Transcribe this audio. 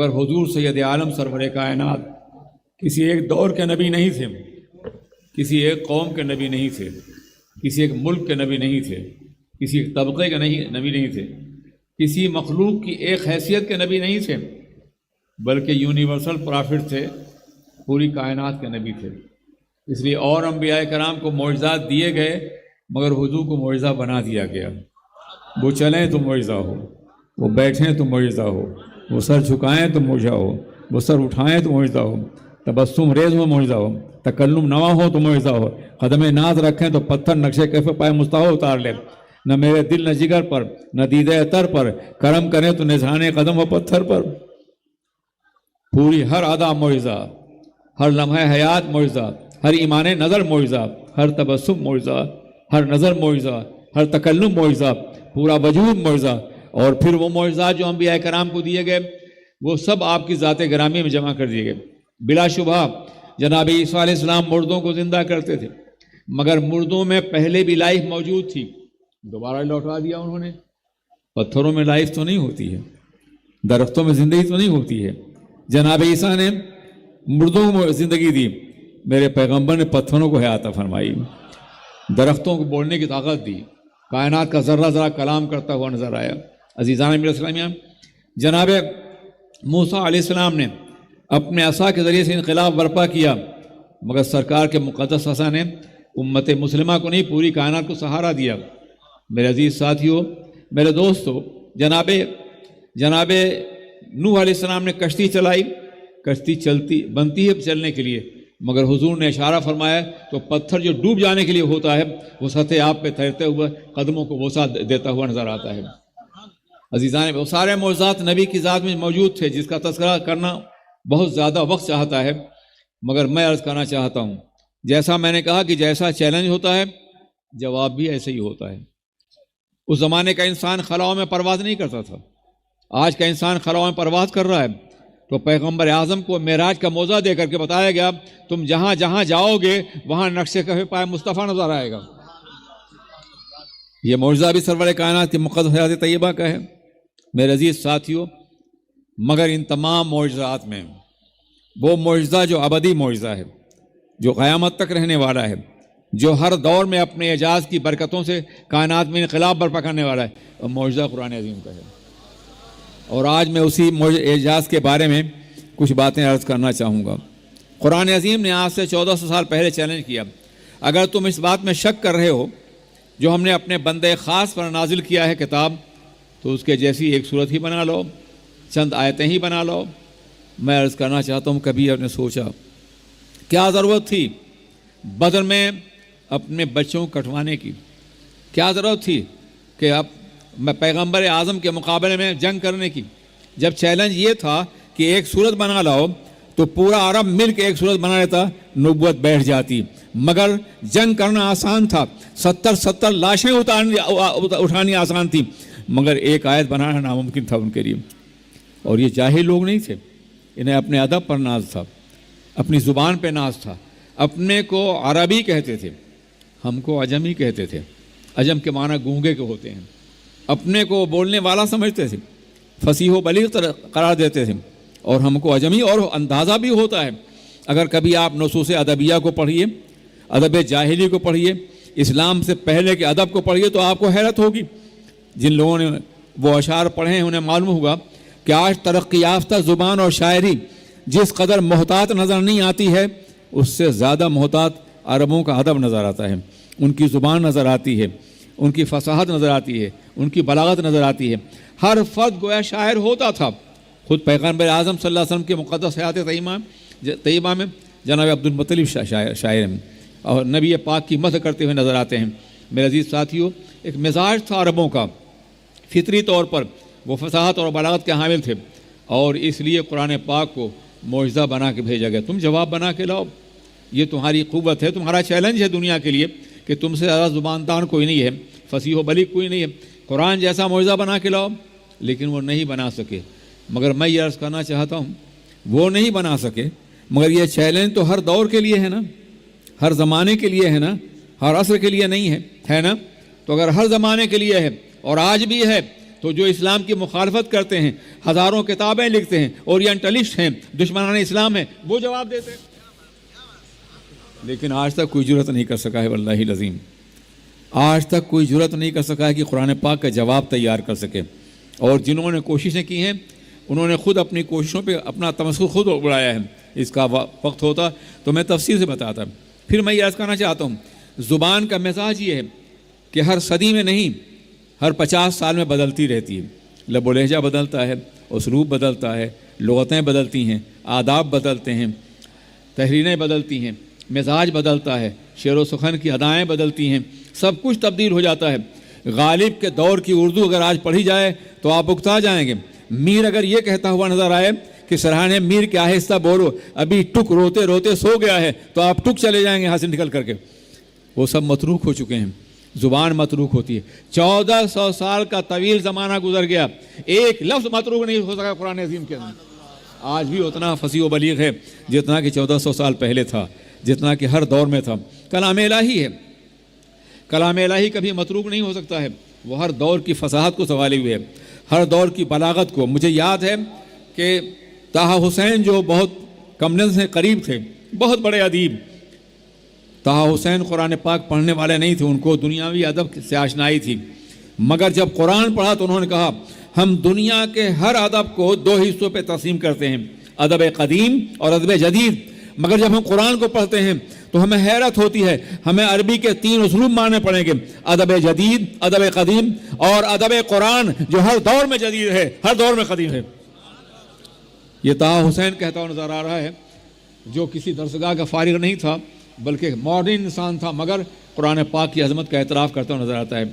اگر حضور سید عالم سرور کائنات کسی ایک دور کے نبی نہیں تھے، کسی ایک قوم کے نبی نہیں تھے، کسی ایک ملک کے نبی نہیں تھے، کسی ایک طبقے کے نبی نہیں تھے، کسی مخلوق کی ایک حیثیت کے نبی نہیں تھے، بلکہ یونیورسل پرافٹ تھے، پوری کائنات کے نبی تھے۔ اس لیے اور انبیاء کرام کو معجزات دیے گئے، مگر حضور کو معجزہ بنا دیا گیا۔ وہ چلیں تو معجزہ ہو، وہ بیٹھیں تو معجزہ ہو، وہ سر جھکائیں تو معجزہ ہو، وہ سر اٹھائیں تو معجزہ ہو، تبسم ریز ہو معجزہ ہو، تکلم نوا ہو تو معجزہ ہو، قدم ناز رکھیں تو پتھر نقشے کیف پائے مستوى اتار لے۔ نہ میرے دل نہ جگر پر، نہ دیدہ تر پر، کرم کریں تو نذرانے قدم و پتھر پر۔ پوری ہر ادا معجزہ، ہر لمحہ حیات معجزہ، ہر ایمان نظر معجزہ، ہر تبسم معجزہ، ہر نظر معجزہ، ہر تکلم معجزہ، پورا وجود معجزہ۔ اور پھر وہ معجزات جو انبیاء کرام کو دیے گئے وہ سب آپ کی ذات گرامی میں جمع کر دیے گئے۔ بلا شبہ جناب عیسیٰ علیہ السلام مردوں کو زندہ کرتے تھے، مگر مردوں میں پہلے بھی لائف موجود تھی، دوبارہ لوٹا دیا انہوں نے۔ پتھروں میں لائف تو نہیں ہوتی ہے، درختوں میں زندگی تو نہیں ہوتی ہے۔ جناب عیسیٰ نے مردوں کو زندگی دی، میرے پیغمبر نے پتھروں کو حیات فرمائی، درختوں کو بولنے کی طاقت دی، کائنات کا ذرہ ذرہ کلام کرتا ہوا نظر آیا۔ عزیزان میرے اسلامیہ، جناب موسیٰ علیہ السلام نے اپنے عصا کے ذریعے سے انقلاب برپا کیا، مگر سرکار کے مقدس عصا نے امت مسلمہ کو نہیں پوری کائنات کو سہارا دیا۔ میرے عزیز ساتھیوں، میرے دوستو، جناب نوح علیہ السلام نے کشتی چلائی، کشتی چلتی بنتی ہے چلنے کے لیے، مگر حضور نے اشارہ فرمایا تو پتھر جو ڈوب جانے کے لیے ہوتا ہے وہ سطح آپ پہ تیرتے ہوئے قدموں کو بوسہ دیتا ہوا نظر آتا ہے۔ عزیزان، وہ سارے معجزات نبی کی ذات میں موجود تھے جس کا تذکرہ کرنا بہت زیادہ وقت چاہتا ہے، مگر میں عرض کرنا چاہتا ہوں، جیسا میں نے کہا کہ جیسا چیلنج ہوتا ہے جواب بھی ایسے ہی ہوتا ہے۔ اس زمانے کا انسان خلاؤں میں پرواز نہیں کرتا تھا، آج کا انسان خلاؤں میں پرواز کر رہا ہے۔ تو پیغمبر اعظم کو معراج کا موضوع دے کر کے بتایا گیا، تم جہاں جہاں جاؤ گے وہاں نقشے کفِ پائے مصطفیٰ نظر آئے گا۔ یہ معجزہ بھی سرور کائنات کی مقدس حیات طیبہ کا ہے۔ میرے عزیز ساتھیوں، مگر ان تمام معجزات میں وہ معجزہ جو ابدی معجزہ ہے، جو قیامت تک رہنے والا ہے، جو ہر دور میں اپنے اعجاز کی برکتوں سے کائنات میں انقلاب برپا کرنے والا ہے، وہ معجزہ قرآن عظیم کا ہے۔ اور آج میں اسی اعجاز کے بارے میں کچھ باتیں عرض کرنا چاہوں گا۔ قرآن عظیم نے آج سے 1400 سال پہلے چیلنج کیا، اگر تم اس بات میں شک کر رہے ہو جو ہم نے اپنے بندے خاص پر نازل کیا ہے کتاب، تو اس کے جیسی ایک صورت ہی بنا لو، چند آیتیں ہی بنا لو۔ میں عرض کرنا چاہتا ہوں، کبھی آپ نے سوچا کیا ضرورت تھی بدر میں اپنے بچوں کو کٹوانے کی؟ کیا ضرورت تھی کہ اب میں پیغمبر اعظم کے مقابلے میں جنگ کرنے کی؟ جب چیلنج یہ تھا کہ ایک صورت بنا لاؤ تو پورا عرب مل کے ایک صورت بنا لیتا، نبوت بیٹھ جاتی۔ مگر جنگ کرنا آسان تھا، 70 لاشیں اٹھانی آسان تھی، مگر ایک آیت بنانا ناممکن تھا ان کے لیے۔ اور یہ جاہل لوگ نہیں تھے، انہیں اپنے ادب پر ناز تھا، اپنی زبان پہ ناز تھا۔ اپنے کو عربی کہتے تھے، ہم کو عجمی کہتے تھے۔ عجم کے معنی گونگے کے ہوتے ہیں۔ اپنے کو بولنے والا سمجھتے تھے، فصیح و بلیغ قرار دیتے تھے، اور ہم کو عجمی اور اندازہ بھی ہوتا ہے۔ اگر کبھی آپ نصوص ادبیہ کو پڑھیے، ادب جاہلی کو پڑھیے، اسلام سے پہلے کے ادب کو پڑھیے، تو آپ کو حیرت ہوگی۔ جن لوگوں نے وہ اشعار پڑھے ہیں انہیں معلوم ہوگا کہ آج ترقی یافتہ زبان اور شاعری جس قدر محتاط نظر نہیں آتی ہے، اس سے زیادہ محتاط عربوں کا ادب نظر آتا ہے۔ ان کی زبان نظر آتی ہے، ان کی فصاحت نظر آتی ہے، ان کی بلاغت نظر آتی ہے۔ ہر فرد گویا شاعر ہوتا تھا۔ خود پیغمبر اعظم صلی اللہ علیہ وسلم کے مقدس حیات طیبہ میں جناب عبدالمطلب شاعر ہیں، اور نبی پاک کی مدح کرتے ہوئے نظر آتے ہیں۔ میرے عزیز ساتھیوں، ایک مزاج تھا عربوں کا، فطری طور پر وہ فصاحت اور بلاغت کے حامل تھے، اور اس لیے قرآن پاک کو معجزہ بنا کے بھیجا گیا۔ تم جواب بنا کے لاؤ، یہ تمہاری قوت ہے، تمہارا چیلنج ہے دنیا کے لیے کہ تم سے زیادہ زباندان کوئی نہیں ہے، فصیح و بلیغ کوئی نہیں ہے، قرآن جیسا معجزہ بنا کے لاؤ۔ لیکن وہ نہیں بنا سکے۔ مگر میں یہ عرض کرنا چاہتا ہوں، وہ نہیں بنا سکے، مگر یہ چیلنج تو ہر دور کے لیے ہے نا، ہر زمانے کے لیے ہے نا، ہر عصر کے لیے نہیں ہے، ہے نا؟ تو اگر ہر زمانے کے لیے ہے اور آج بھی ہے، تو جو اسلام کی مخالفت کرتے ہیں، ہزاروں کتابیں لکھتے ہیں، اورینٹلسٹ ہیں، دشمنان اسلام ہیں، وہ جواب دیتے ہیں، لیکن آج تک کوئی جرأت نہیں کر سکا ہے، واللہ العظیم آج تک کوئی جرأت نہیں کر سکا ہے کہ قرآن پاک کا جواب تیار کر سکے. اور جنہوں نے کوششیں کی ہیں انہوں نے خود اپنی کوششوں پہ اپنا تمسخر خود اڑایا ہے. اس کا وقت ہوتا تو میں تفصیل سے بتاتا. پھر میں یہ عرض کرنا چاہتا ہوں، زبان کا مزاج یہ ہے کہ ہر صدی میں نہیں، ہر 50 سال میں بدلتی رہتی ہے. لب و لہجہ بدلتا ہے، اسلوب بدلتا ہے، لغتیں بدلتی ہیں، آداب بدلتے ہیں، تحریریں بدلتی ہیں، مزاج بدلتا ہے، شعر و سخن کی ادائیں بدلتی ہیں، سب کچھ تبدیل ہو جاتا ہے. غالب کے دور کی اردو اگر آج پڑھی جائے تو آپ اکتا جائیں گے. میر اگر یہ کہتا ہوا نظر آئے کہ سرحانے میر کے آہستہ بولو، ابھی ٹک روتے روتے سو گیا ہے، تو آپ ٹک چلے جائیں گے یہاں سے نکل کر کے. وہ سب متروک ہو چکے ہیں. زبان متروک ہوتی ہے. 1400 سال کا طویل زمانہ گزر گیا، ایک لفظ متروک نہیں ہو سکا قرآن عظیم کے اندر. آج بھی اتنا فصیح و بلیغ ہے جتنا کہ 1400 سال پہلے تھا، جتنا کہ ہر دور میں تھا. کلام الہی ہے، کلام الہی کبھی متروک نہیں ہو سکتا ہے. وہ ہر دور کی فصاحت کو سنبھالے ہوئے ہے، ہر دور کی بلاغت کو. مجھے یاد ہے کہ طٰہٰ حسین جو بہت کم سے قریب تھے، بہت بڑے ادیب. طٰہٰ حسین قرآن پاک پڑھنے والے نہیں تھے، ان کو دنیاوی ادب سے آشنائی تھی. مگر جب قرآن پڑھا تو انہوں نے کہا ہم دنیا کے ہر ادب کو 2 حصوں پہ تقسیم کرتے ہیں، ادب قدیم اور ادب جدید. مگر جب ہم قرآن کو پڑھتے ہیں تو ہمیں حیرت ہوتی ہے، ہمیں عربی کے 3 اسلوب ماننے پڑیں گے، ادب جدید، ادب قدیم اور ادب قرآن جو ہر دور میں جدید ہے، ہر دور میں قدیم ہے. یہ طٰہٰ حسین کہتا ہوا نظر آ رہا ہے، جو کسی درسگاہ کا فارغ نہیں تھا بلکہ ماڈرن انسان تھا، مگر قرآن پاک کی عظمت کا اعتراف کرتا ہوا نظر آتا ہے.